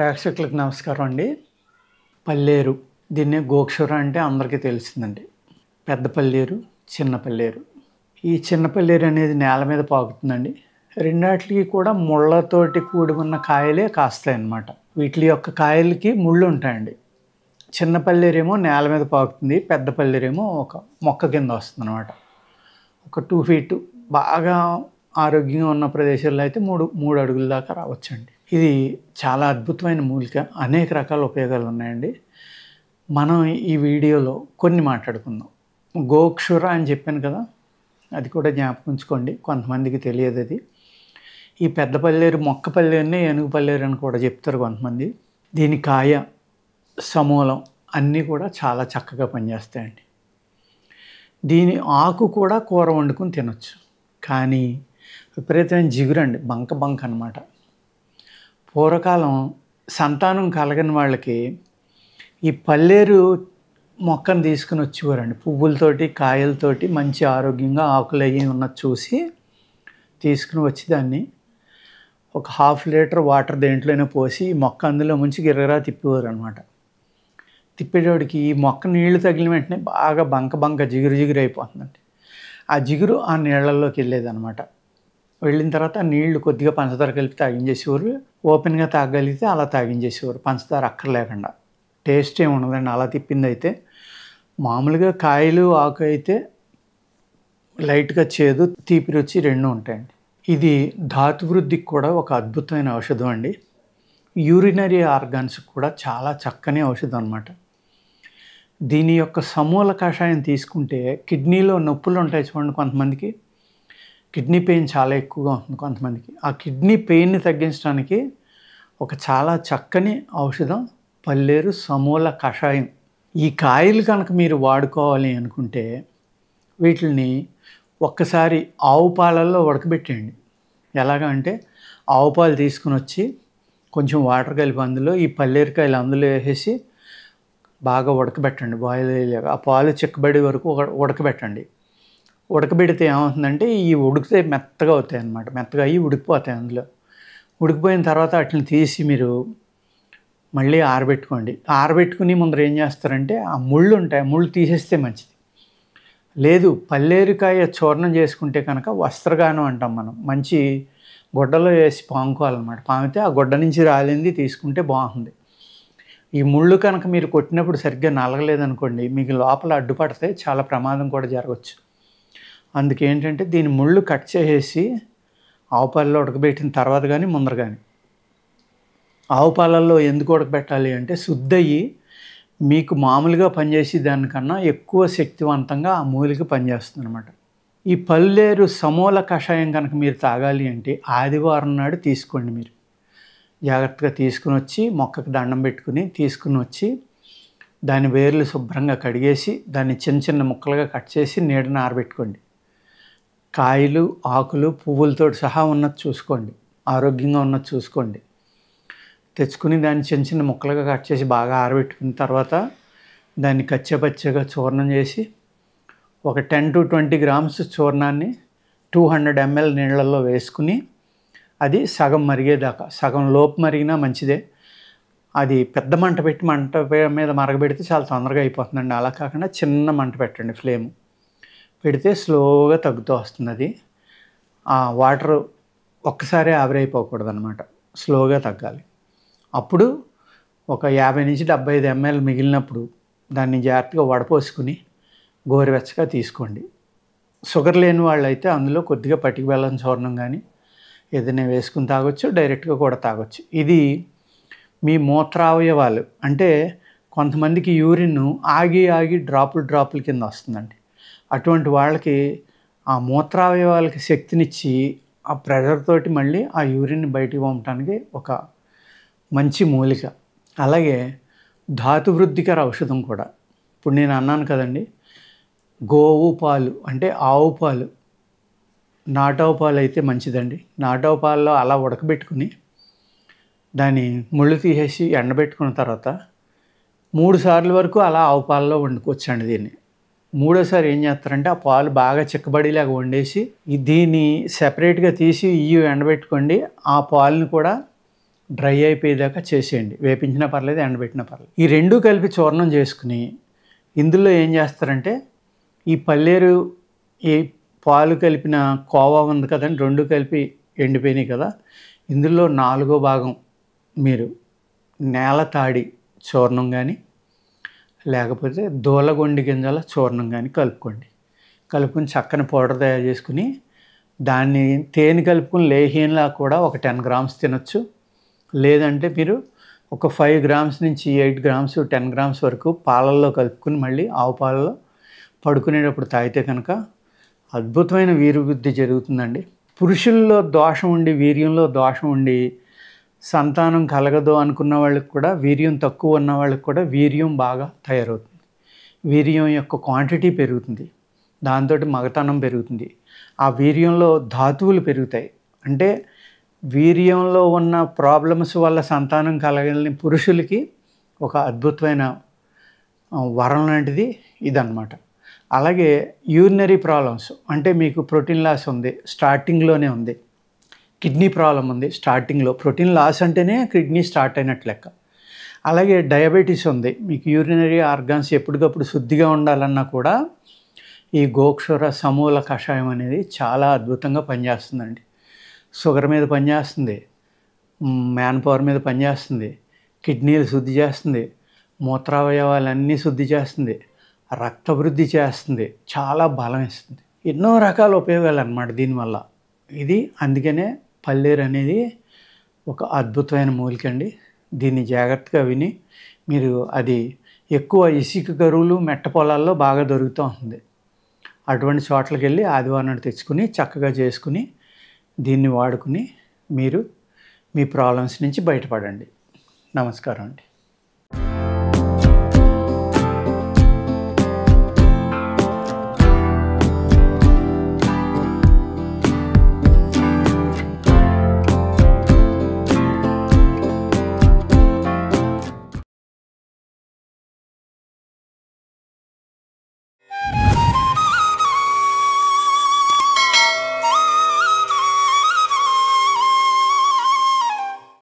ప్రేక్షకులకు నమస్కారం అండి. పల్లేరు దీన్నే గోక్షుర అంటే అందరికీ తెలిసిందండి. పెద్ద పల్లేరు, చిన్న పల్లేరు. ఈ చిన్న పల్లేరు అనేది నేల మీద పాకుతుందండి. రెండాటికి కూడా ముళ్ళతోటి కూడి ఉన్న కాయలే కాస్తాయన్నమాట. వీటి యొక్క కాయలకి ముళ్ళు ఉంటాయండి. చిన్న పల్లేరేమో నేల మీద పాకుతుంది, పెద్ద పల్లేరేమో ఒక మొక్క కింద వస్తుంది అనమాట. ఒక 2 ఫీట్ బాగా ఆరోగ్యంగా ఉన్న ప్రదేశాల్లో అయితే మూడు అడుగుల దాకా రావచ్చండి. ఇది చాలా అద్భుతమైన మూలిక. అనేక రకాల ఉపయోగాలు ఉన్నాయండి. మనం ఈ వీడియోలో కొన్ని మాట్లాడుకుందాం. గోక్షుర అని చెప్పాను కదా, అది కూడా జ్ఞాపకం ఉంచుకోండి, కొంతమందికి తెలియదు అది. ఈ పెద్ద పల్లేరు మొక్క పల్లేరునే ఏనుగు పల్లేరు అని కూడా చెప్తారు కొంతమంది. దీని కాయ, సమూలం అన్నీ కూడా చాలా చక్కగా పనిచేస్తాయండి. దీని ఆకు కూడా కూర వండుకొని తినొచ్చు. కానీ విపరీతమైన జిగురండి, బంక అనమాట. పూర్వకాలం సంతానం కలగని వాళ్ళకి ఈ పల్లేరు మొక్కను తీసుకుని వచ్చేవారండి. పువ్వులతోటి, కాయలతోటి మంచి ఆరోగ్యంగా ఆకులు అయ్యి ఉన్నది చూసి తీసుకుని వచ్చి దాన్ని ఒక 1/2 లీటర్ వాటర్ దేంట్లోనే పోసి ఈ మొక్క అందులో ముంచి గిరగరా తిప్పేవారు అనమాట. తిప్పేటోడికి ఈ మొక్క నీళ్లు తగిలిన వెంటనే బాగా బంక జిగురు అయిపోతుందండి. ఆ జిగురు ఆ నీళ్ళల్లోకి వెళ్ళేదనమాట. వెళ్ళిన తర్వాత ఆ నీళ్లు కొద్దిగా పంచదార కలిపి తాగించేసేవారు. ఓపెన్గా తాగలిగితే అలా తాగించేసేవారు, పంచదార అక్కర్లేకుండా. టేస్ట్ ఏమి ఉండదండి అలా తిప్పింది అయితే. మామూలుగా కాయలు, ఆకు అయితే లైట్గా చేదు, తీపి రుచి రెండు ఉంటాయండి. ఇది ధాతువృద్ధికి కూడా ఒక అద్భుతమైన ఔషధం అండి. యూరినరీ ఆర్గాన్స్కి కూడా చాలా చక్కని ఔషధం అన్నమాట. దీని యొక్క సమూల కషాయం తీసుకుంటే కిడ్నీలో నొప్పులు ఉంటాయి చూడండి, కొంతమందికి కిడ్నీ పెయిన్ చాలా ఎక్కువగా ఉంటుంది కొంతమందికి. ఆ కిడ్నీ పెయిన్ని తగ్గించడానికి ఒక చాలా చక్కని ఔషధం పల్లేరు సమూల కషాయం. ఈ కాయలు కనుక మీరు వాడుకోవాలి అనుకుంటే వీటిని ఒక్కసారి ఆవు పాలల్లో ఉడకబెట్టండి. ఎలాగా అంటే ఆవు పాలు తీసుకుని వచ్చి కొంచెం వాటర్ కలిపి అందులో ఈ పల్లేరుకాయలు అందులో వేసేసి బాగా ఉడకబెట్టండి. బాయిల్ అయ్యాక ఆ పాలు చిక్కబడే వరకు ఉడకబెట్టండి. ఉడకబెడితే ఏమవుతుందంటే ఈ ఉడికితే మెత్తగా అవుతాయి అన్నమాట. మెత్తగా అయ్యి ఉడికిపోతాయి. అందులో ఉడికిపోయిన తర్వాత వాటిని తీసి మీరు మళ్ళీ ఆరబెట్టుకోండి. ఆరబెట్టుకుని ముందర ఏం చేస్తారంటే ఆ ముళ్ళు ఉంటాయి, ఆ ముళ్ళు తీసేస్తే మంచిది. లేదు పల్లేరుకాయ చూర్ణం చేసుకుంటే కనుక వస్త్రగానం అంటాం మనం. మంచి గుడ్డలో వేసి పాముకోవాలన్నమాట. పామితే ఆ గుడ్డ నుంచి రాలింది తీసుకుంటే బాగుంది. ఈ ముళ్ళు కనుక మీరు కొట్టినప్పుడు సరిగ్గా నలగలేదనుకోండి, మీకు లోపల అడ్డుపడితే చాలా ప్రమాదం కూడా జరగవచ్చు. అందుకేంటంటే దీని ముళ్ళు కట్ చేసేసి ఆవు పాలలో ఉడకబెట్టిన తర్వాత కానీ ముందర కానీ. ఆవు పాలల్లో ఎందుకు ఉడకబెట్టాలి అంటే శుద్ధయ్యి మీకు మామూలుగా పనిచేసి దానికన్నా ఎక్కువ శక్తివంతంగా ఆ మూలిక పనిచేస్తుంది అనమాట. ఈ పల్లేరు సమూల కషాయం కనుక మీరు తాగాలి అంటే ఆదివారం నాడు తీసుకోండి. మీరు జాగ్రత్తగా తీసుకుని వచ్చి మొక్కకు దండం పెట్టుకుని తీసుకుని వచ్చి దాని వేర్లు శుభ్రంగా కడిగేసి దాన్ని చిన్న ముక్కలుగా కట్ చేసి నీడన ఆరబెట్టుకోండి. కాయలు, ఆకులు, పువ్వులతో సహా ఉన్నది చూసుకోండి, ఆరోగ్యంగా ఉన్నది చూసుకోండి. తెచ్చుకుని దాన్ని చిన్న ముక్కలుగా కట్ చేసి బాగా ఆరబెట్టుకున్న తర్వాత దాన్ని కచ్చాపచ్చగా చూర్ణం చేసి ఒక 10 to 20 గ్రామ్స్ చూర్ణాన్ని 200 ml నీళ్ళల్లో వేసుకుని అది సగం మరిగేదాకా, సగం లోపు మరిగినా మంచిదే. అది పెద్ద మంట పెట్టి మంట మీద మరగబెడితే చాలా తొందరగా అయిపోతుందండి. అలా కాకుండా చిన్న మంట పెట్టండి, ఫ్లేమ్ పెడితే స్లోగా తగ్గుతూ వస్తుంది. అది ఆ వాటర్ ఒక్కసారి ఆవిరైపోకూడదు అనమాట, స్లోగా తగ్గాలి. అప్పుడు ఒక 50 నుంచి 75 ml మిగిలినప్పుడు దాన్ని జాగ్రత్తగా వడపోసుకుని గోరువెచ్చగా తీసుకోండి. షుగర్ లేని వాళ్ళైతే అందులో కొద్దిగా పటిక బెల్లం చూర్ణం కానీ ఏదైనా వేసుకుని తాగొచ్చు, డైరెక్ట్గా కూడా తాగొచ్చు. ఇది మీ మూత్రావయవాలు అంటే కొంతమందికి యూరిన్ ఆగి డ్రాపుల కింద వస్తుందండి. అటువంటి వాళ్ళకి ఆ మూత్రావయవాలకి శక్తినిచ్చి ఆ ప్రెషర్ తోటి మళ్ళీ ఆ యూరిన్ బయటికి పంపడానికి ఒక మంచి మూలిక. అలాగే ధాతువృద్ధికర ఔషధం కూడా. ఇప్పుడు నేను అన్నాను కదండి, గోవు పాలు అంటే ఆవు పాలు, నాటావు పాలు అయితే మంచిదండి. నాటావు పాలలో అలా ఉడకబెట్టుకుని దాన్ని ముళ్ళు తీసేసి ఎండబెట్టుకున్న తర్వాత 3 సార్లు వరకు అలా ఆవు పాలలో వండుకోవచ్చండి. దీన్ని మూడోసారి ఏం చేస్తారంటే ఆ పాలు బాగా చిక్కబడేలాగా వండేసి దీన్ని సెపరేట్గా తీసి ఎండబెట్టుకోండి. ఆ పాలను కూడా డ్రై అయిపోయేదాకా చేసేయండి. వేపించినా పర్లేదు, ఎండబెట్టినా పర్లేదు. ఈ 2 కలిపి చూర్ణం చేసుకుని ఇందులో ఏం చేస్తారంటే ఈ పల్లేరు, ఈ పాలు కలిపిన కోవా ఉంది కదండి, 2 కలిపి ఎండిపోయినాయి కదా, ఇందులో 4వ భాగం మీరు నేల తాడి చూర్ణం కానీ లేకపోతే దూలగొండి గింజల చూర్ణం కానీ కలుపుకొని చక్కని పౌడర్ తయారు చేసుకుని దాన్ని తేనె కలుపుకుని లేహ్యంలా కూడా ఒక 10 గ్రామ్స్ తినొచ్చు. లేదంటే మీరు ఒక 5 గ్రామ్స్ నుంచి 8 గ్రామ్స్ 10 గ్రామ్స్ వరకు పాలల్లో కలుపుకుని మళ్ళీ ఆవు పాలలో పడుకునేటప్పుడు తాగితే కనుక అద్భుతమైన వీర్యవృద్ధి జరుగుతుందండి. పురుషుల్లో దోషం ఉండి, వీర్యంలో దోషం ఉండి సంతానం కలగదు అనుకున్న వాళ్ళకి కూడా, వీర్యం తక్కువ ఉన్న వాళ్ళకి కూడా వీర్యం బాగా తయారవుతుంది. వీర్యం యొక్క క్వాంటిటీ పెరుగుతుంది, దాంతో మగతనం పెరుగుతుంది. ఆ వీర్యంలో ధాతువులు పెరుగుతాయి. అంటే వీర్యంలో ఉన్న ప్రాబ్లమ్స్ వల్ల సంతానం కలగని పురుషులకి ఒక అద్భుతమైన వరం లాంటిది ఇదన్నమాట. అలాగే యూరినరీ ప్రాబ్లమ్స్, అంటే మీకు ప్రోటీన్ లాస్ ఉంది, స్టార్టింగ్లోనే ఉంది. కిడ్నీ ప్రాబ్లం ఉంది స్టార్టింగ్లో. ప్రోటీన్ లాస్ అంటేనే కిడ్నీ స్టార్ట్ అయినట్లు లెక్క. అలాగే డయాబెటీస్ ఉంది, మీకు యూరినరీ ఆర్గాన్స్ ఎప్పటికప్పుడు శుద్ధిగా ఉండాలన్నా కూడా ఈ గోక్షుర సమూల కషాయం అనేది చాలా అద్భుతంగా పనిచేస్తుందండి. షుగర్ మీద పనిచేస్తుంది, మ్యాన్ పవర్ మీద పనిచేస్తుంది, కిడ్నీలు శుద్ధి చేస్తుంది, మూత్రావయవాలన్నీ శుద్ధి చేస్తుంది, రక్తవృద్ధి చేస్తుంది, చాలా బలం ఇస్తుంది. ఎన్నో రకాల ఉపయోగాలు అన్నమాట దీనివల్ల. ఇది అందుకనే పల్లేరు అనేది ఒక అద్భుతమైన మూలిక అండి. దీన్ని జాగ్రత్తగా విని మీరు, అది ఎక్కువ ఇసుక కరువులు మెట్ట పొలాల్లో బాగా దొరుకుతూ ఉంటుంది. అటువంటి చోట్లకి వెళ్ళి ఆదివారం నాడు తెచ్చుకుని చక్కగా చేసుకుని దీన్ని వాడుకుని మీరు మీ ప్రాబ్లమ్స్ నుంచి బయటపడండి. నమస్కారం అండి.